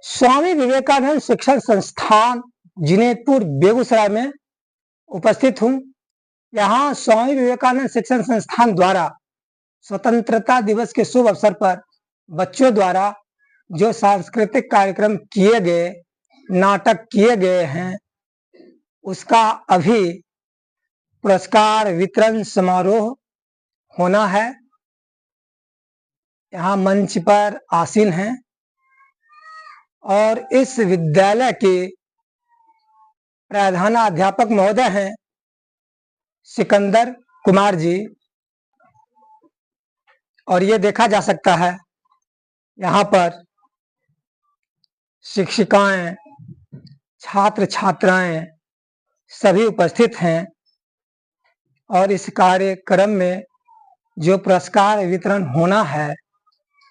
स्वामी विवेकानंद शिक्षण संस्थान जिनेतपुर बेगूसराय में उपस्थित हूँ। यहाँ स्वामी विवेकानंद शिक्षण संस्थान द्वारा स्वतंत्रता दिवस के शुभ अवसर पर बच्चों द्वारा जो सांस्कृतिक कार्यक्रम किए गए, नाटक किए गए हैं, उसका अभी पुरस्कार वितरण समारोह होना है। यहाँ मंच पर आसीन हैं और इस विद्यालय के प्रधानाध्यापक महोदय हैं सिकंदर कुमार जी। और ये देखा जा सकता है यहाँ पर शिक्षिकाएं, छात्र छात्राएं सभी उपस्थित हैं और इस कार्यक्रम में जो पुरस्कार वितरण होना है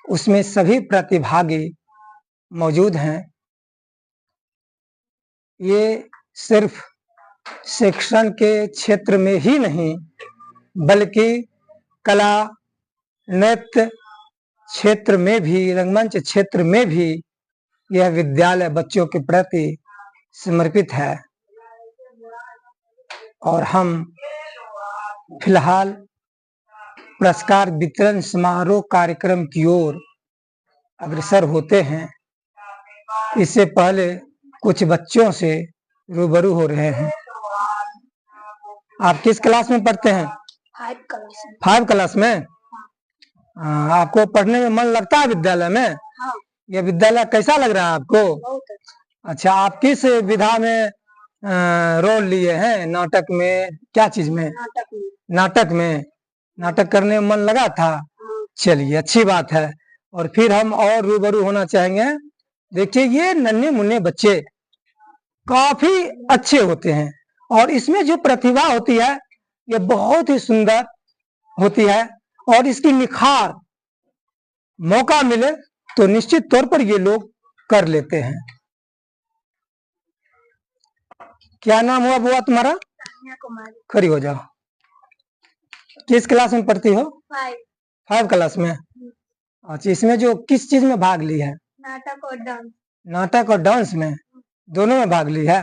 उसमें सभी प्रतिभागी मौजूद हैं। ये सिर्फ शिक्षण के क्षेत्र में ही नहीं बल्कि कला, नृत्य क्षेत्र में भी, रंगमंच क्षेत्र में भी यह विद्यालय बच्चों के प्रति समर्पित है। और हम फिलहाल पुरस्कार वितरण समारोह कार्यक्रम की ओर अग्रसर होते हैं। इससे पहले कुछ बच्चों से रूबरू हो रहे हैं। आप किस क्लास में पढ़ते हैं? 5 क्लास में। आपको पढ़ने में मन लगता है विद्यालय में? हाँ। यह विद्यालय कैसा लग रहा है आपको? बहुत अच्छा। आप किस विधा में रोल लिए हैं? नाटक में? क्या चीज में? नाटक में। नाटक करने में मन लगा था? चलिए, अच्छी बात है। और फिर हम और रूबरू होना चाहेंगे। देखिए, ये नन्हे मुन्ने बच्चे काफी अच्छे होते हैं और इसमें जो प्रतिभा होती है ये बहुत ही सुंदर होती है और इसकी निखार मौका मिले तो निश्चित तौर पर ये लोग कर लेते हैं। क्या नाम हुआ बुआ तुम्हारा? खड़ी हो जाओ। किस क्लास में पढ़ती हो? 5 क्लास में। अच्छा, इसमें जो किस चीज में भाग ली है? नाटक और डांस। नाटक और डांस में दोनों में भाग ली है।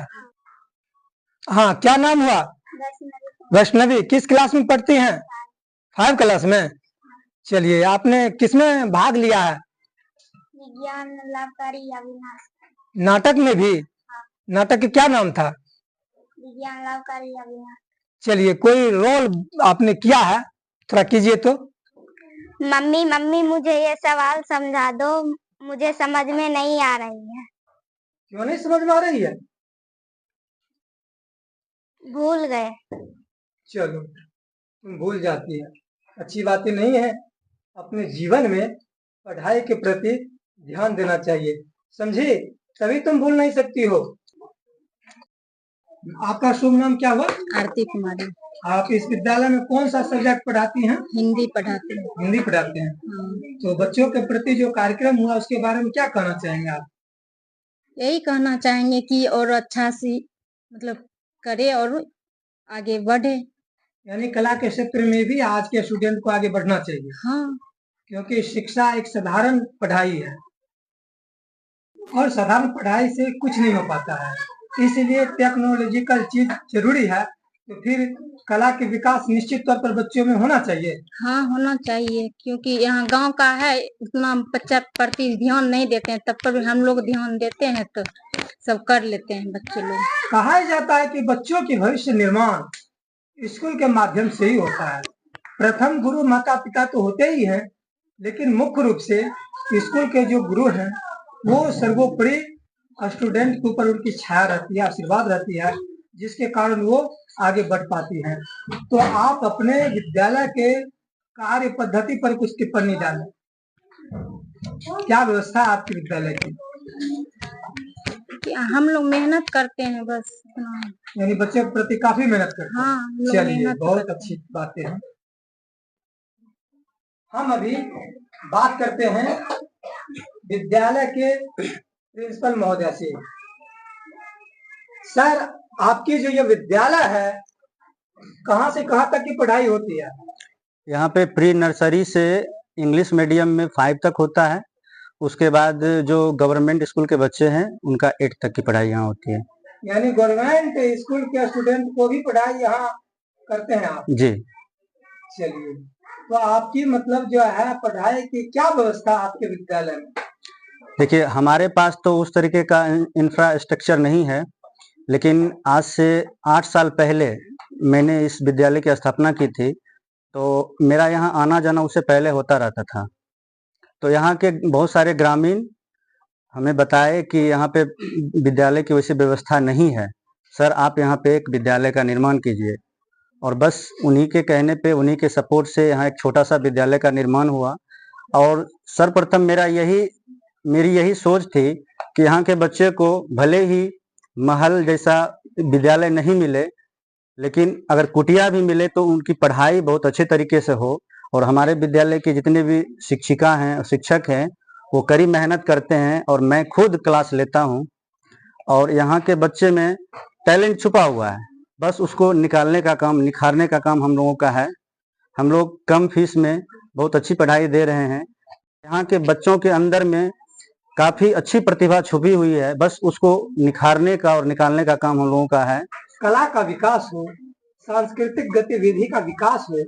हाँ, क्या नाम हुआ? वैष्णवी। किस क्लास में पढ़ती हैं? 5 क्लास में। चलिए, आपने किसमें भाग लिया है? विज्ञान लाभकारी अविनाश। नाटक में भी? नाटक का क्या नाम था? विज्ञान लाभकारी अविनाश। चलिए, कोई रोल आपने किया है? थोड़ा कीजिए तो। मम्मी मम्मी मुझे ये सवाल समझा दो, मुझे समझ में नहीं आ रही है। क्यों नहीं समझ में आ रही है? भूल गए। चलो, तुम भूल जाती है, अच्छी बातें नहीं है। अपने जीवन में पढ़ाई के प्रति ध्यान देना चाहिए, समझी? तभी तुम भूल नहीं सकती हो। आपका शुभ नाम क्या हुआ? आरती कुमारी। आप इस विद्यालय में कौन सा सब्जेक्ट पढ़ाती हैं? हिंदी पढ़ाते हैं। हिंदी पढ़ाते हैं। तो बच्चों के प्रति जो कार्यक्रम हुआ उसके बारे में क्या कहना चाहेंगे आप? यही कहना चाहेंगे कि और अच्छा सी मतलब करे और आगे बढ़े। यानी कला के क्षेत्र में भी आज के स्टूडेंट को आगे बढ़ना चाहिए। हाँ, क्योंकि शिक्षा एक साधारण पढ़ाई है और साधारण पढ़ाई से कुछ नहीं हो पाता है, इसलिए टेक्नोलॉजिकल चीज जरूरी है। तो फिर कला के विकास निश्चित तौर पर बच्चों में होना चाहिए। हाँ, होना चाहिए, क्योंकि यहाँ गांव का है, उतना बच्चा प्रति ध्यान नहीं देते हैं, तब पर हम लोग ध्यान देते हैं तो सब कर लेते हैं बच्चे लोग। कहा जाता है कि बच्चों के भविष्य निर्माण स्कूल के माध्यम से ही होता है। प्रथम गुरु माता पिता तो होते ही हैं, लेकिन मुख्य रूप से स्कूल के जो गुरु हैं वो सर्वोपरि स्टूडेंट के ऊपर उनकी छाया रहती है, आशीर्वाद रहती है, जिसके कारण वो आगे बढ़ पाती हैं। तो आप अपने विद्यालय के कार्य पद्धति पर कुछ टिप्पणी डालें। क्या व्यवस्था है आपके विद्यालय की? हम लोग मेहनत करते हैं बस। यानी बच्चे के प्रति काफी मेहनत करते हैं। हाँ, चलिए, बहुत अच्छी बातें हैं। हम अभी बात करते हैं विद्यालय के प्रिंसिपल महोदय से। सर, आपकी जो ये विद्यालय है कहाँ से कहाँ तक की पढ़ाई होती है? यहाँ पे प्री नर्सरी से इंग्लिश मीडियम में 5 तक होता है उसके बाद जो गवर्नमेंट स्कूल के बच्चे हैं उनका 8 तक की पढ़ाई यहाँ होती है। यानी गवर्नमेंट स्कूल के स्टूडेंट को भी पढ़ाई यहाँ करते हैं आप? जी। चलिए, तो आपकी मतलब जो है पढ़ाई की क्या व्यवस्था आपके विद्यालय में? देखिए, हमारे पास तो उस तरीके का इंफ्रास्ट्रक्चर नहीं है, लेकिन आज से 8 साल पहले मैंने इस विद्यालय की स्थापना की थी, तो मेरा यहाँ आना जाना उससे पहले होता रहता था। तो यहाँ के बहुत सारे ग्रामीण हमें बताए कि यहाँ पे विद्यालय की वैसी व्यवस्था नहीं है, सर आप यहाँ पे एक विद्यालय का निर्माण कीजिए। और बस उन्हीं के कहने पे, उन्हीं के सपोर्ट से यहाँ एक छोटा सा विद्यालय का निर्माण हुआ। और सर्वप्रथम मेरी यही सोच थी कि यहाँ के बच्चे को भले ही महल जैसा विद्यालय नहीं मिले, लेकिन अगर कुटिया भी मिले तो उनकी पढ़ाई बहुत अच्छे तरीके से हो। और हमारे विद्यालय के जितने भी शिक्षिका हैं और शिक्षक हैं वो कड़ी मेहनत करते हैं और मैं खुद क्लास लेता हूँ। और यहाँ के बच्चे में टैलेंट छुपा हुआ है, बस उसको निकालने का काम, निखारने का काम हम लोगों का है। हम लोग कम फीस में बहुत अच्छी पढ़ाई दे रहे हैं। यहाँ के बच्चों के अंदर में काफी अच्छी प्रतिभा छुपी हुई है, बस उसको निखारने का और निकालने का काम हम लोगों का है। कला का विकास हो, सांस्कृतिक गतिविधि का विकास हो,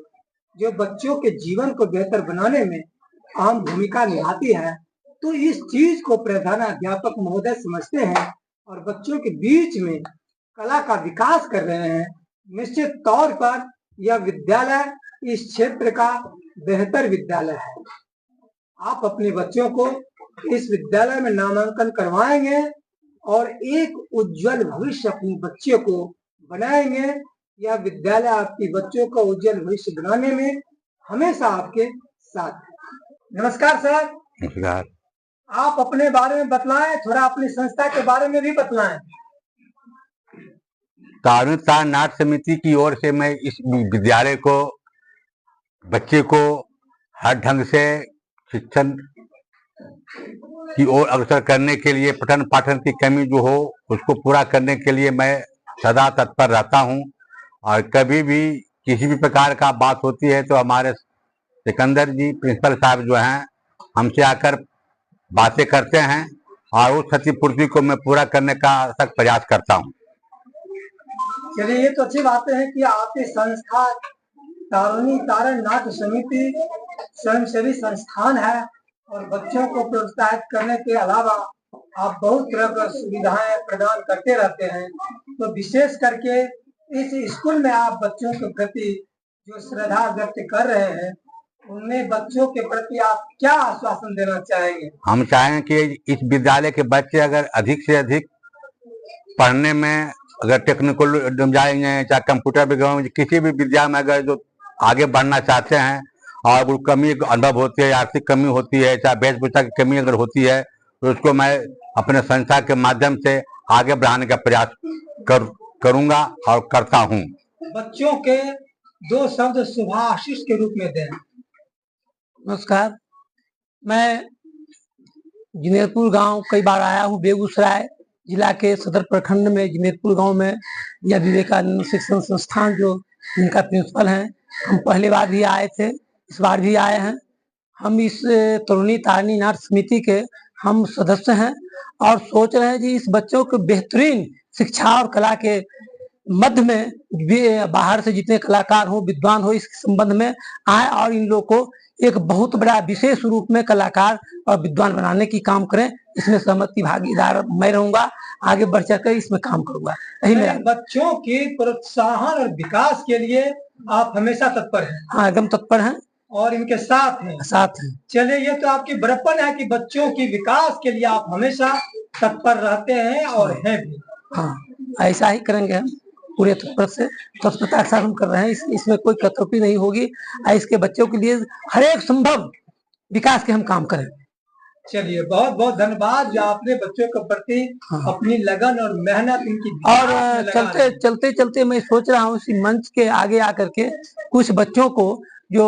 जो बच्चों के जीवन को बेहतर बनाने में अहम भूमिका निभाती है, तो इस चीज को प्रधानाध्यापक महोदय समझते हैं और बच्चों के बीच में कला का विकास कर रहे हैं। निश्चित तौर पर यह विद्यालय इस क्षेत्र का बेहतर विद्यालय है। आप अपने बच्चों को इस विद्यालय में नामांकन करवाएंगे और एक उज्जवल भविष्य अपने बच्चे को बनाएंगे। यह विद्यालय आपके बच्चों का उज्जवल भविष्य बनाने में हमेशा आपके साथ है। नमस्कार सर। नमस्कार। आप अपने बारे में बतलाएं, थोड़ा अपनी संस्था के बारे में भी बतलाएं। तारुण्य नाट्य समिति की ओर से मैं इस विद्यालय को, बच्चे को हर ढंग से शिक्षण की ओर अग्रसर करने के लिए, पठन पाठन की कमी जो हो उसको पूरा करने के लिए मैं सदा तत्पर रहता हूं। और कभी भी किसी भी प्रकार का बात होती है तो हमारे सिकंदर जी प्रिंसिपल साहब जो हैं हमसे आकर बातें करते हैं और उस क्षतिपूर्ति को मैं पूरा करने का सख्त प्रयास करता हूं। चलिए, ये तो अच्छी बात है कि आपकी संस्था तारण नाट्य समिति स्वयंसेवी संस्थान है और बच्चों को प्रोत्साहित करने के अलावा आप बहुत तरह की सुविधाएं प्रदान करते रहते हैं। तो विशेष करके इस स्कूल में आप बच्चों के प्रति जो श्रद्धा व्यक्त कर रहे हैं, उनमें बच्चों के प्रति आप क्या आश्वासन देना चाहेंगे? हम चाहें कि इस विद्यालय के बच्चे अगर अधिक से अधिक पढ़ने में, अगर टेक्निकल जाएंगे, चाहे कंप्यूटर विज्ञान, किसी भी विद्या में अगर जो आगे बढ़ना चाहते हैं और वो कमी अनुभव होती है, आर्थिक कमी होती है, चाहे वेशभूषा की कमी अगर होती है, तो उसको मैं अपने संस्था के माध्यम से आगे बढ़ाने का प्रयास करूंगा और करता हूं। बच्चों के 2 शब्द शुभाशीष के रूप में दें। नमस्कार, मैं जिनेरपुर गांव कई बार आया हूं। बेगूसराय जिला के सदर प्रखंड में जिनेरपुर गांव में यह विवेकानंद शिक्षण संस्थान जो इनका प्रिंसिपल हैं, हम पहले बार भी आए थे, इस बार भी आए हैं। हम इस तरुणी तारणी नाट्य समिति के हम सदस्य हैं और सोच रहे हैं कि इस बच्चों को बेहतरीन शिक्षा और कला के मध्य में बाहर से जितने कलाकार हो, विद्वान हो, इस संबंध में आए और इन लोगों को एक बहुत बड़ा विशेष रूप में कलाकार और विद्वान बनाने की काम करें। इसमें सहमति भागीदार मैं रहूंगा, आगे बढ़ चढ़कर इसमें काम करूंगा। यही मेरा। बच्चों के प्रोत्साहन और विकास के लिए आप हमेशा तत्पर हैं? हाँ, एकदम तत्पर हैं और इनके साथ हैं? साथ हैं। चलिए, ये तो आपकी बड़प्पन है कि बच्चों की विकास के लिए आप हमेशा तत्पर रहते हैं और हैं भी। हाँ, ऐसा ही करेंगे हम पूरे तत्पर से, तत्परता के साथ हम कर रहे हैं। इसमें कोई कटौती नहीं होगी। इसके बच्चों के लिए हर एक संभव विकास के हम काम करें। चलिए, बहुत बहुत धन्यवाद जो आपने बच्चों के प्रति अपनी लगन और मेहनत इनकी। और चलते चलते मैं सोच रहा हूँ इसी मंच के आगे आकर के कुछ बच्चों को जो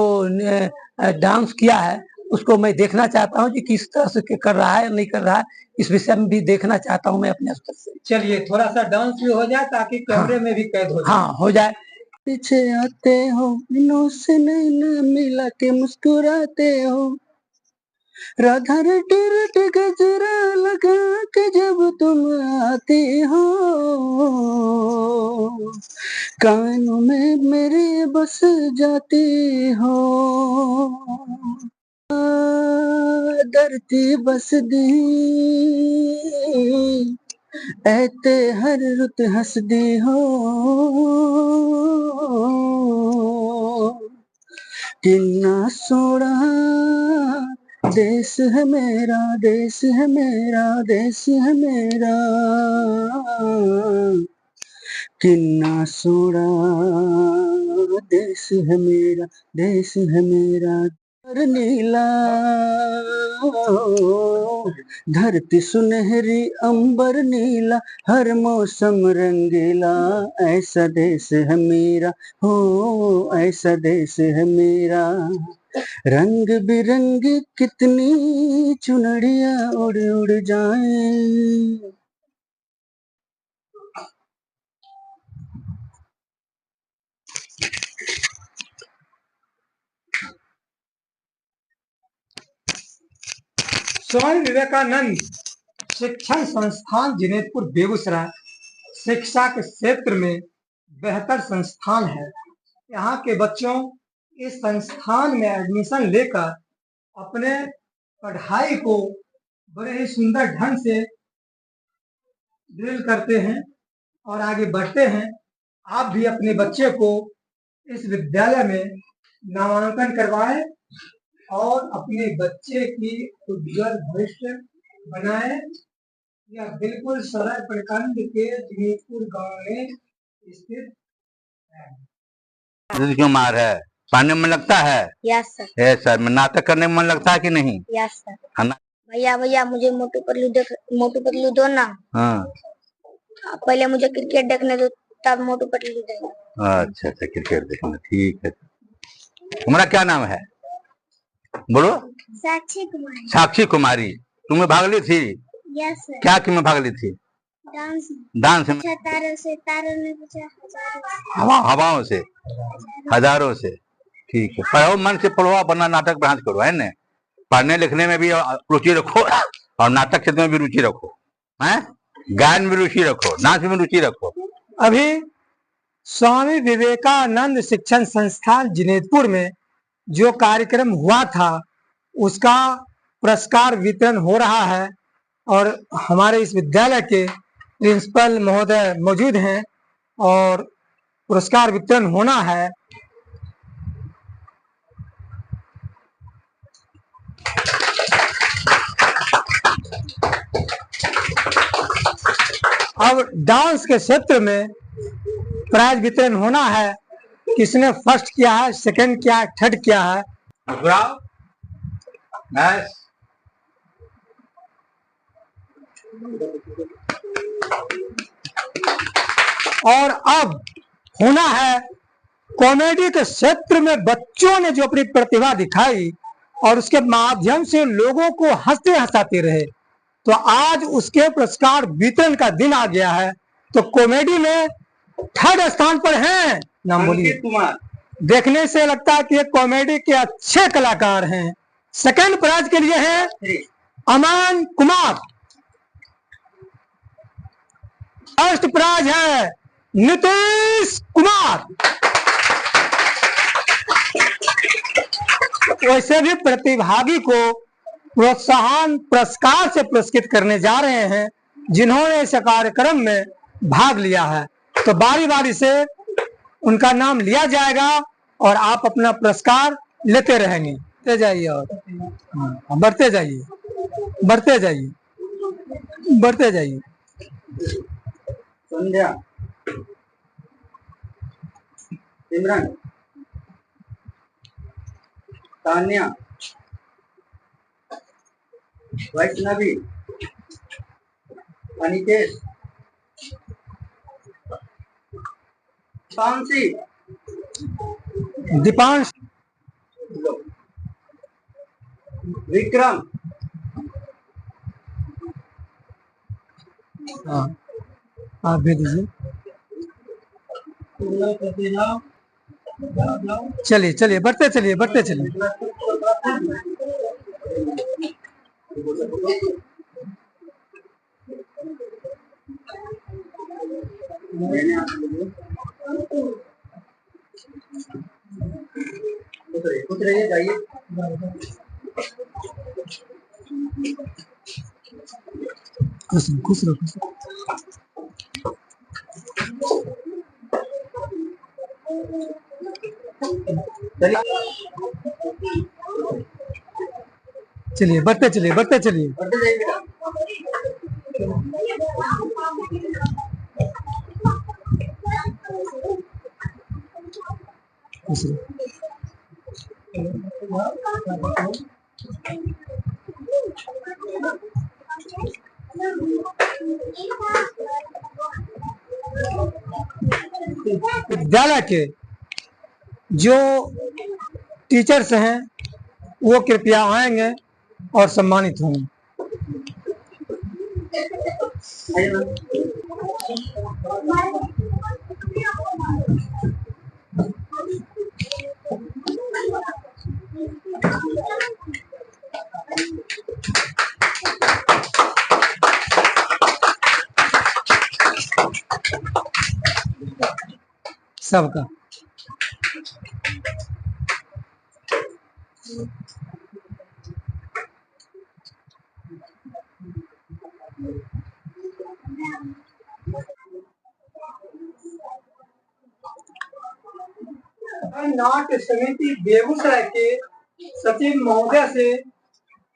डांस किया है उसको मैं देखना चाहता हूँ कि किस तरह से कर रहा है नहीं कर रहा है, इस विषय में भी देखना चाहता हूँ मैं अपने स्तर से। चलिए, थोड़ा सा डांस भी हो जाए ताकि कैमरे में भी कैद हो जाए। हाँ, हो जाए। पीछे आते हो, मिनों से नैना मिला के मुस्कुराते हो, राधा रट रट गजरा लगा के जब तुम आते हो, कानों में मेरे बस जाते हो। धरती बस दी ऐते हर रुत हंसदी हो, किन्ना सोना देश है मेरा, देश है मेरा, देश है मेरा, किन्ना सोना देश है मेरा, देश है मेरा। नीला धरती सुनहरी अंबर नीला, हर मौसम रंगीला, ऐसा देश है मेरा, हो ऐसा देश है मेरा। रंग बिरंगी कितनी चुनरिया उड़ उड़ जाए। स्वामी विवेकानंद शिक्षण संस्थान जिनेतपुर बेगूसराय शिक्षा के क्षेत्र में बेहतर संस्थान है। यहाँ के बच्चों इस संस्थान में एडमिशन लेकर अपने पढ़ाई को बड़े ही सुंदर ढंग से ड्रिल करते हैं और आगे बढ़ते हैं। आप भी अपने बच्चे को इस विद्यालय में नामांकन करवाएं और अपने बच्चे की उज्जवल भविष्य बनाए। यह बिल्कुल सदर प्रखंड के जिनेतपुर गांव में स्थित है। कुमार है, पढ़ने में लगता है? Yes sir. है सर। में नाटक करने में मन लगता है कि नहीं? Yes sir. भैया भैया मुझे मोटू पतलू दो ना। हाँ। पहले मुझे क्रिकेट देखने दो, तब मोटू पतलू देना। अच्छा अच्छा, क्रिकेट देखना, ठीक है। तुम्हारा क्या नाम है? बोलो। साक्षी कुमारी। साक्षी कुमारी, तुम्हें भाग ली थी? Yes sir. क्या कि में भाग ली थी? डांस में। डांस में? तारों ने पूछा हवाओं से, हजारों से। ठीक है, पढ़ो, मन से पढ़ो, अपना नाटक बहस करो, है न? पढ़ने लिखने में भी रुचि रखो और नाटक क्षेत्र में भी रुचि रखो, है? गायन में रुचि रखो, नाच में रुचि रखो। अभी स्वामी विवेकानंद शिक्षण संस्थान जिनेतपुर में जो कार्यक्रम हुआ था उसका पुरस्कार वितरण हो रहा है और हमारे इस विद्यालय के प्रिंसिपल महोदय मौजूद हैं और पुरस्कार वितरण होना है। अब डांस के क्षेत्र में प्राइज वितरण होना है। किसने फर्स्ट किया है, सेकंड किया है, थर्ड किया है। और अब होना है कॉमेडी के क्षेत्र में बच्चों ने जो अपनी प्रतिभा दिखाई और उसके माध्यम से लोगों को हंसते हंसाते रहे, तो आज उसके पुरस्कार वितरण का दिन आ गया है। तो कॉमेडी में थर्ड स्थान पर हैं, नाम बोलिए। देखने से लगता है कि ये कॉमेडी के अच्छे कलाकार हैं। सेकंड प्राइज के लिए है अमन कुमार। फर्स्ट प्राइज है नीतीश कुमार। वैसे भी प्रतिभागी को प्रोत्साहन पुरस्कार से पुरस्कृत करने जा रहे हैं जिन्होंने इस कार्यक्रम में भाग लिया है। तो बारी बारी से उनका नाम लिया जाएगा और आप अपना पुरस्कार लेते रहेंगे। बढ़ते जाइए और बढ़ते जाइए, बढ़ते जाइए, बढ़ते जाइए। संध्या, सिमरन, तान्या, वैष्णवी, अनिकेश, पांसी, दीपांश, विक्रम, हाँ आप भी दीजिए। चलिए चलिए, बढ़ते चलिए, बढ़ते चलिए। खुश रहो। चलिए बढ़ते चलिए, बढ़ते चलिए। खुश रहो। विद्यालय के जो टीचर्स हैं वो कृपया आएंगे और सम्मानित होंगे। सबका नाट्य समिति बेगूसराय के सचिव महोदय से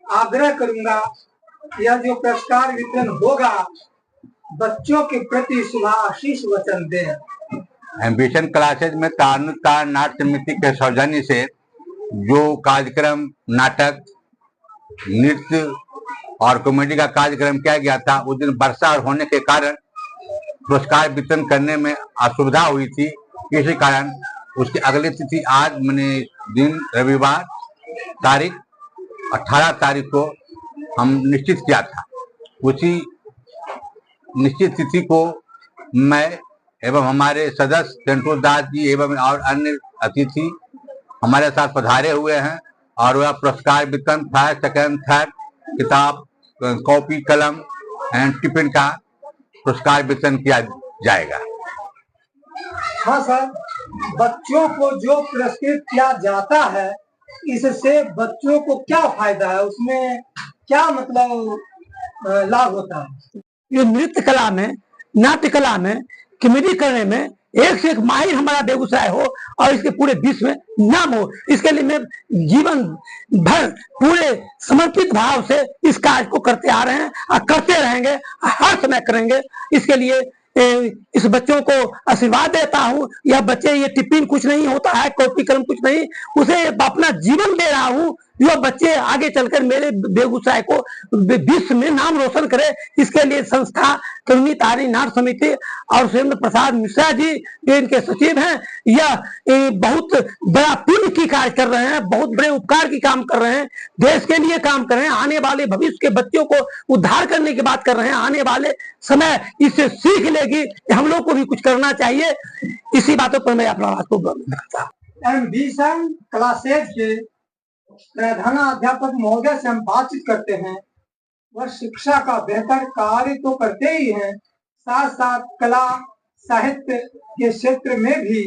आग्रह करूंगा, यह जो पुरस्कार वितरण होगा बच्चों के प्रति शुभाशीष वचन दें। एम्बिशन क्लासेज में तानुकार नाट्य समिति के सौजन्य से जो कार्यक्रम, नाटक, नृत्य और कॉमेडी का कार्यक्रम किया गया था, उस दिन वर्षा होने के कारण पुरस्कार वितरण करने में असुविधा हुई थी। इसी कारण उसकी अगली तिथि आज मैंने दिन रविवार तारीख 18 तारीख को हम निश्चित किया था। उसी निश्चित तिथि को मैं एवं हमारे सदस्य चंटू दास जी एवं और अन्य अतिथि हमारे साथ पधारे हुए हैं और वह पुरस्कार वितरण फर्स्ट, सेकंड, थर्ड किताब, कॉपी, कलम एंड टिफिन का पुरस्कार वितरण किया जाएगा। हाँ सर, बच्चों को जो पुरस्कृत किया जाता है इससे बच्चों को क्या फायदा है, उसमें क्या मतलब लाभ होता है? ये नृत्य कला में, नाट्य कला में, कॉमेडी करने में एक से एक माहिर हमारा बेगूसराय हो और इसके पूरे विश्व में नाम हो, इसके लिए मैं जीवन भर पूरे समर्पित भाव से इस कार्य को करते आ रहे हैं और करते रहेंगे, हर समय करेंगे। इसके लिए इस बच्चों को आशीर्वाद देता हूँ। यह बच्चे, ये टिफिन कुछ नहीं होता है, कॉपी कलम कुछ नहीं, उसे अपना जीवन दे रहा हूँ। जो बच्चे आगे चलकर मेरे बेगूसराय को विश्व में नाम रोशन करे, इसके लिए संस्था करुणीतारिणी नाट्य समिति और सुरेंद्र प्रसाद मिश्रा जी जो इनके सचिव हैं, यह बहुत बड़ा पुण्य की कार्य कर रहे हैं, बहुत बड़े उपकार की काम कर रहे हैं, देश के लिए काम कर रहे हैं, आने वाले भविष्य के बच्चों को उद्धार करने की बात कर रहे हैं। आने वाले समय इससे सीख लेगी कि हम लोग को भी कुछ करना चाहिए। इसी बातों पर मैं अपना बात को एम्बिशन क्लासेज के प्रधानाध्यापक महोदय से हम बातचीत करते हैं। वह शिक्षा का बेहतर कार्य तो करते ही हैं, साथ साथ कला साहित्य के क्षेत्र में भी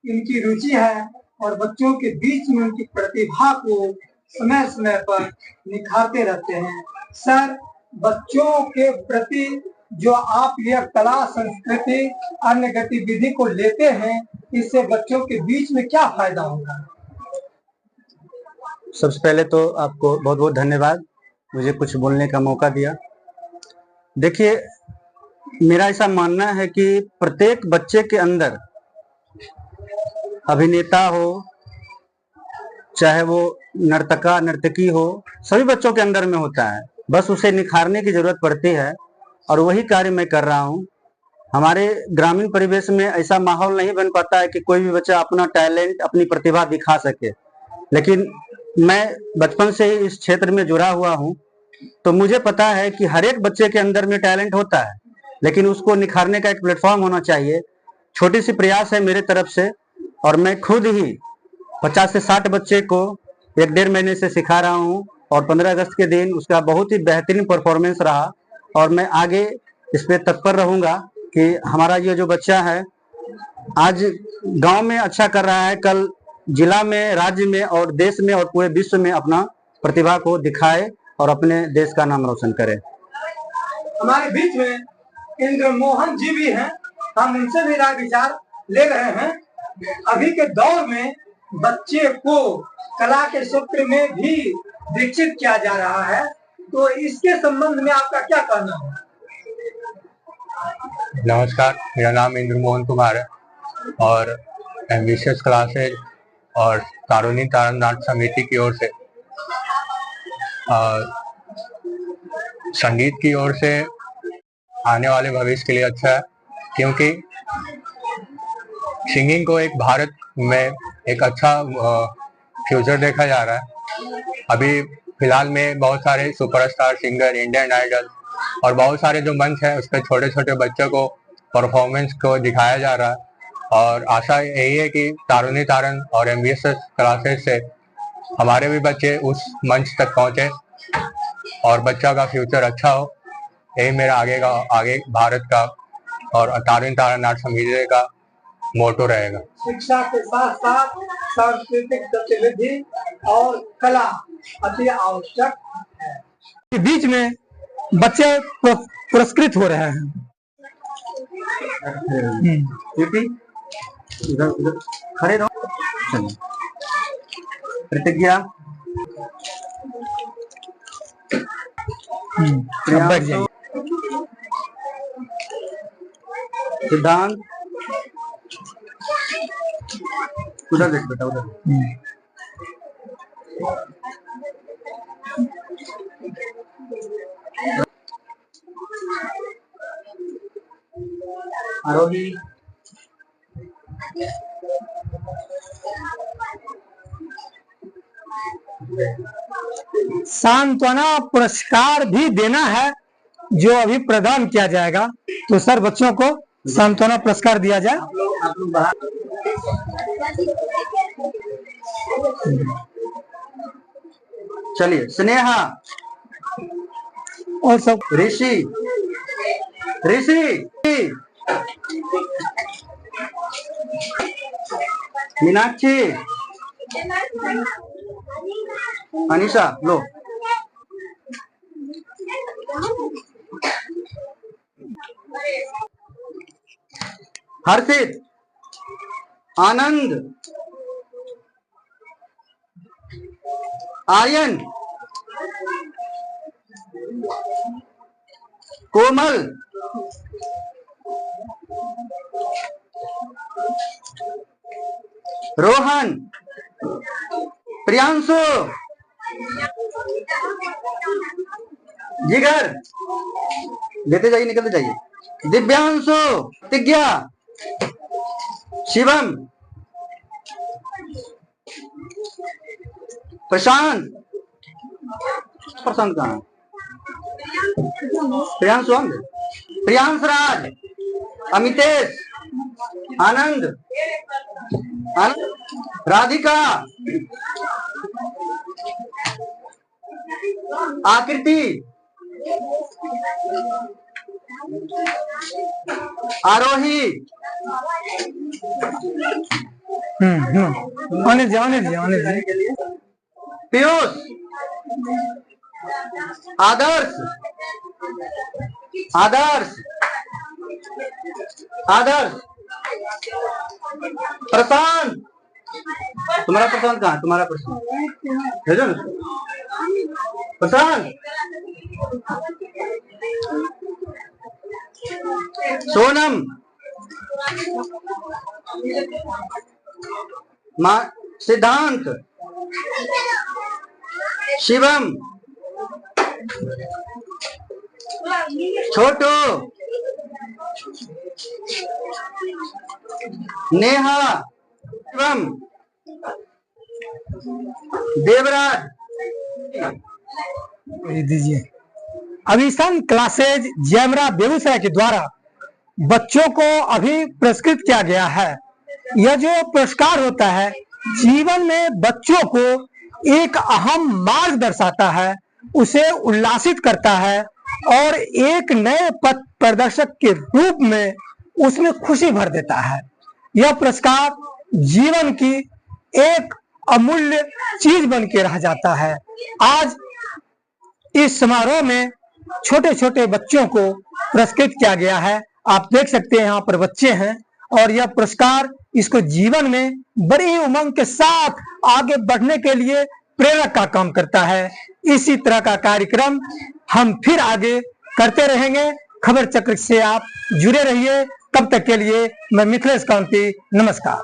इनकी रुचि है और बच्चों के बीच में उनकी प्रतिभा को समय समय पर निखारते रहते हैं। सर, बच्चों के प्रति जो आप यह कला, संस्कृति, अन्य गतिविधि को लेते हैं, इससे बच्चों के बीच में क्या फायदा होगा? सबसे पहले तो आपको बहुत बहुत धन्यवाद, मुझे कुछ बोलने का मौका दिया। देखिए, मेरा ऐसा मानना है कि प्रत्येक बच्चे के अंदर अभिनेता हो, चाहे वो नर्तका नर्तकी हो, सभी बच्चों के अंदर में होता है, बस उसे निखारने की जरूरत पड़ती है और वही कार्य मैं कर रहा हूँ। हमारे ग्रामीण परिवेश में ऐसा माहौल नहीं बन पाता है कि कोई भी बच्चा अपना टैलेंट, अपनी प्रतिभा दिखा सके, लेकिन मैं बचपन से ही इस क्षेत्र में जुड़ा हुआ हूँ, तो मुझे पता है कि हर एक बच्चे के अंदर में टैलेंट होता है, लेकिन उसको निखारने का एक प्लेटफॉर्म होना चाहिए। छोटी सी प्रयास है मेरे तरफ से और मैं खुद ही 50 से 60 बच्चे को 1-1.5 महीने से सिखा रहा हूँ और 15 अगस्त के दिन उसका बहुत ही बेहतरीन परफॉर्मेंस रहा और मैं आगे इस पे तत्पर रहूंगा कि हमारा ये जो बच्चा है आज गांव में अच्छा कर रहा है, कल जिला में, राज्य में और देश में और पूरे विश्व में अपना प्रतिभा को दिखाए और अपने देश का नाम रोशन करे। हमारे बीच में इंद्र मोहन जी भी हैं, हम उनसे भी राय विचार ले रहे हैं। अभी के दौर में बच्चे को कला के क्षेत्र में भी विकसित किया जा रहा है, तो इसके संबंध में आपका क्या कहना है? नमस्कार, मेरा नाम इंद्र मोहन कुमार है और एम्बिशियस क्लासेज और तारुणी तारण नाट्य समिति की ओर से संगीत की ओर से आने वाले भविष्य के लिए अच्छा है, क्योंकि सिंगिंग को एक भारत में एक अच्छा फ्यूचर देखा जा रहा है। अभी फिलहाल में बहुत सारे सुपरस्टार सिंगर, इंडियन आइडल और बहुत सारे जो मंच है उस पर छोटे छोटे बच्चों को परफॉर्मेंस को दिखाया जा रहा है और आशा यही है कि तारुणी तारण और एम्बिशियस क्लासेस से हमारे भी बच्चे उस मंच तक पहुंचे और बच्चा का फ्यूचर अच्छा हो। यही मेरा आगे भारत का और तारुणी तारण नाट्य समिति का मोटो रहेगा। शिक्षा के साथ साथ सांस्कृतिक गतिविधि और कला अति आवश्यक है। बीच में बच्चे पुरस्कृत हो रहे हैं। इधर उधर खड़े रहो। प्रतिज्ञा, सिद्धांत, उधर देख बेटा, उधर। आरोही, सांत्वना पुरस्कार भी देना है जो अभी प्रदान किया जाएगा, तो सर बच्चों को सांत्वना पुरस्कार दिया जाए। चलिए, स्नेहा और सब ऋषि, मीनाक्षी, अनिशा, लो। हर्षित, आनंद, आर्यन, कोमल, रोहन, प्रियांशु, जिगर, लेते जाइए, निकलते जाइए, दिव्यांशु, प्रतिज्ञा, शिवम, प्रशांत, प्रशांत कहाँ? प्रियांशु, प्रियांश राज, अमितेश, आनंद, राधिका, आकृति, आरोही, आने दीजिए। पीयूष, आदर्श, प्रशांत, तुम्हारा प्रशांत कहाँ? तुम्हारा प्रशांत भेजो ना। प्रशांत, सोनम, सिद्धांत, शिवम, छोटू, नेहा, शिवम, देवराज। दीजिए। अभिसन क्लासेज जैमरा बेगूसराय के द्वारा बच्चों को अभी पुरस्कृत किया गया है। यह जो पुरस्कार होता है जीवन में बच्चों को एक अहम मार्ग दर्शाता है, उसे उल्लासित करता है और एक नए पथ प्रदर्शक के रूप में उसमें खुशी भर देता है। यह पुरस्कार जीवन की एक अमूल्य चीज बन के रह जाता है। आज इस समारोह में छोटे छोटे बच्चों को पुरस्कृत किया गया है। आप देख सकते हैं यहाँ पर बच्चे हैं और यह पुरस्कार इसको जीवन में बड़ी उमंग के साथ आगे बढ़ने के लिए प्रेरक का काम करता है। इसी तरह का कार्यक्रम हम फिर आगे करते रहेंगे। खबर चक्र से आप जुड़े रहिए। तब तक के लिए मैं मिथिलेश कांति, नमस्कार।